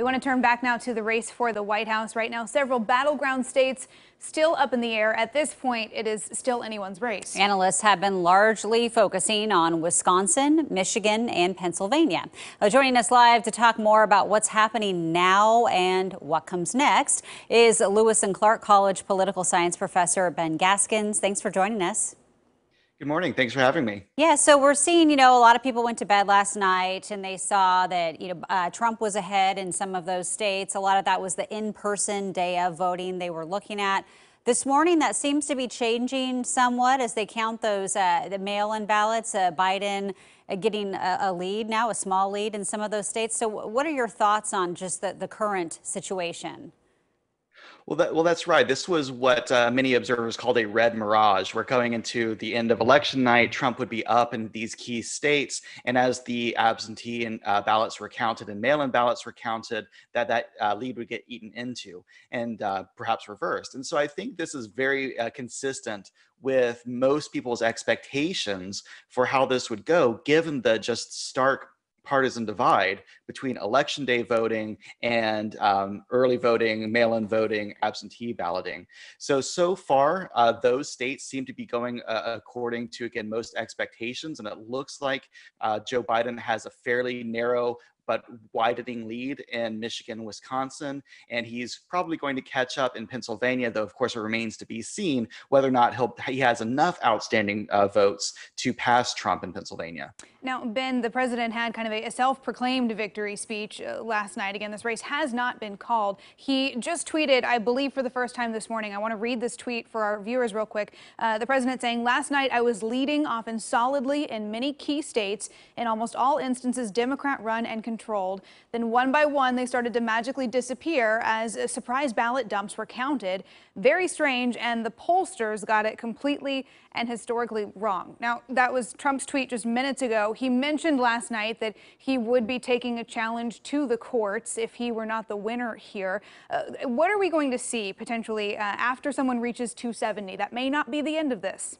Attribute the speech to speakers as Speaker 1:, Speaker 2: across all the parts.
Speaker 1: We want to turn back now to the race for the White House. Right now, several battleground states still up in the air. At this point, it is still anyone's race.
Speaker 2: Analysts have been largely focusing on Wisconsin, Michigan, and Pennsylvania. Joining us live to talk more about what's happening now and what comes next is Lewis and Clark College political science professor Ben Gaskins. Thanks for joining us.
Speaker 3: Good morning. Thanks for having me.
Speaker 2: Yeah, so we're seeing, a lot of people went to bed last night and they saw that, Trump was ahead in some of those states. A lot of that was the in-person day of voting they were looking at. This morning, that seems to be changing somewhat as they count those the mail-in ballots. Biden getting a lead now, a small lead in some of those states. So what are your thoughts on just the current situation?
Speaker 3: Well, that's right. This was what many observers called a red mirage. We're going into the end of election night. Trump would be up in these key states. And as the absentee and ballots were counted and mail-in ballots were counted, that lead would get eaten into and perhaps reversed. And so I think this is very consistent with most people's expectations for how this would go, given the just stark partisan divide between election day voting and early voting, mail-in voting, absentee balloting. So far, those states seem to be going according to, again, most expectations. And it looks like Joe Biden has a fairly narrow but widening lead in Michigan, Wisconsin, and he's probably going to catch up in Pennsylvania, though of course it remains to be seen whether or not he has enough outstanding votes to pass Trump in Pennsylvania.
Speaker 1: Now, Ben, the president had kind of a self-proclaimed victory speech last night. Again, this race has not been called. He just tweeted, I believe for the first time this morning. I want to read this tweet for our viewers real quick. The president saying, "Last night I was leading often solidly in many key states, in almost all instances Democrat run and controlled. Then one by one they started to magically disappear as surprise ballot dumps were counted. Very strange, and the pollsters got it completely and historically wrong." Now, that was Trump's tweet just minutes ago. He mentioned last night that he would be taking a challenge to the courts if he were not the winner here. What are we going to see potentially after someone reaches 270? That may not be the end of this.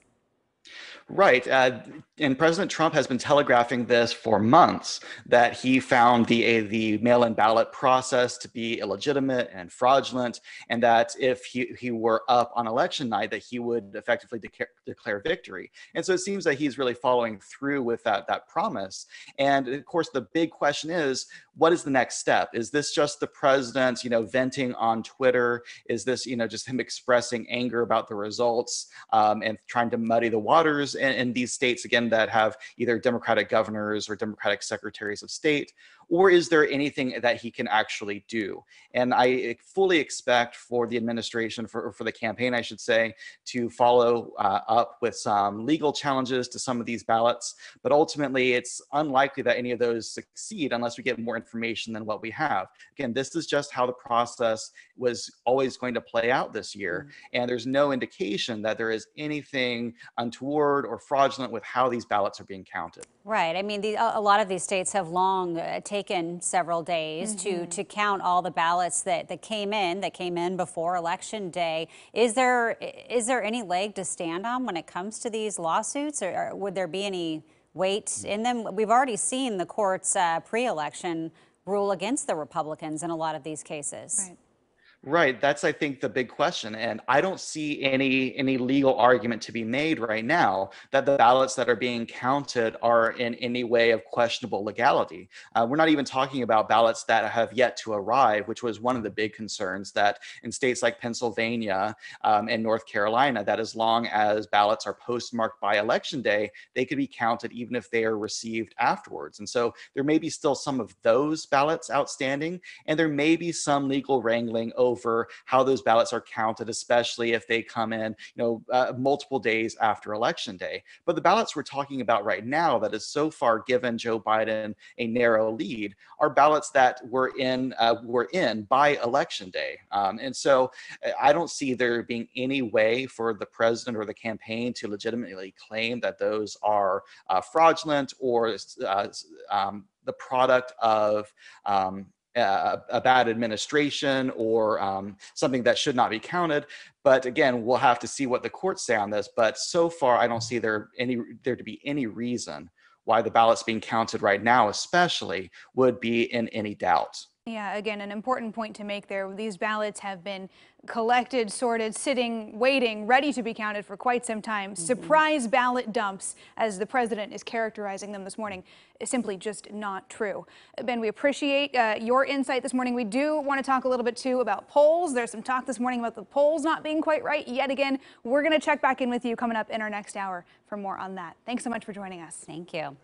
Speaker 3: Right. And President Trump has been telegraphing this for months, that he found the mail-in ballot process to be illegitimate and fraudulent, and that if he were up on election night, that he would effectively declare victory. And so it seems that he's really following through with that promise. And of course, the big question is, what is the next step? Is this just the president, venting on Twitter? Is this, just him expressing anger about the results and trying to muddy the waters in these states, again, that have either Democratic governors or Democratic secretaries of state? Or is there anything that he can actually do? And I fully expect for the administration, for the campaign, I should say, to follow up with some legal challenges to some of these ballots. But ultimately, it's unlikely that any of those succeed unless we get more information than what we have. Again, this is just how the process was always going to play out this year. And there's no indication that there is anything untoward or fraudulent with how these ballots are being counted.
Speaker 2: Right. I mean, a lot of these states have long taken several days to count all the ballots that came in before Election Day. Is there any leg to stand on when it comes to these lawsuits, or would there be any weight in them? We've already seen the courts pre-election rule against the Republicans in a lot of these cases.
Speaker 1: Right.
Speaker 3: Right. That's, I think, the big question. And I don't see any legal argument to be made right now that the ballots that are being counted are in any way of questionable legality. We're not even talking about ballots that have yet to arrive, which was one of the big concerns, that in states like Pennsylvania and North Carolina, that as long as ballots are postmarked by Election Day, they could be counted even if they are received afterwards. And so there may be still some of those ballots outstanding, and there may be some legal wrangling over how those ballots are counted, especially if they come in, multiple days after Election Day. But the ballots we're talking about right now that has so far given Joe Biden a narrow lead are ballots that were in by Election Day. And so I don't see there being any way for the president or the campaign to legitimately claim that those are fraudulent or the product of a bad administration or something that should not be counted. But again, we'll have to see what the courts say on this. But so far, I don't see there to be any reason why the ballots being counted right now, especially, would be in any doubt.
Speaker 1: Yeah, again, an important point to make there. These ballots have been collected, sorted, sitting, waiting, ready to be counted for quite some time. Surprise ballot dumps, as the president is characterizing them this morning, is simply just not true. Ben, we appreciate your insight this morning. We do want to talk a little bit, too, about polls. There's some talk this morning about the polls not being quite right yet again. We're going to check back in with you coming up in our next hour for more on that. Thanks so much for joining us.
Speaker 2: Thank you.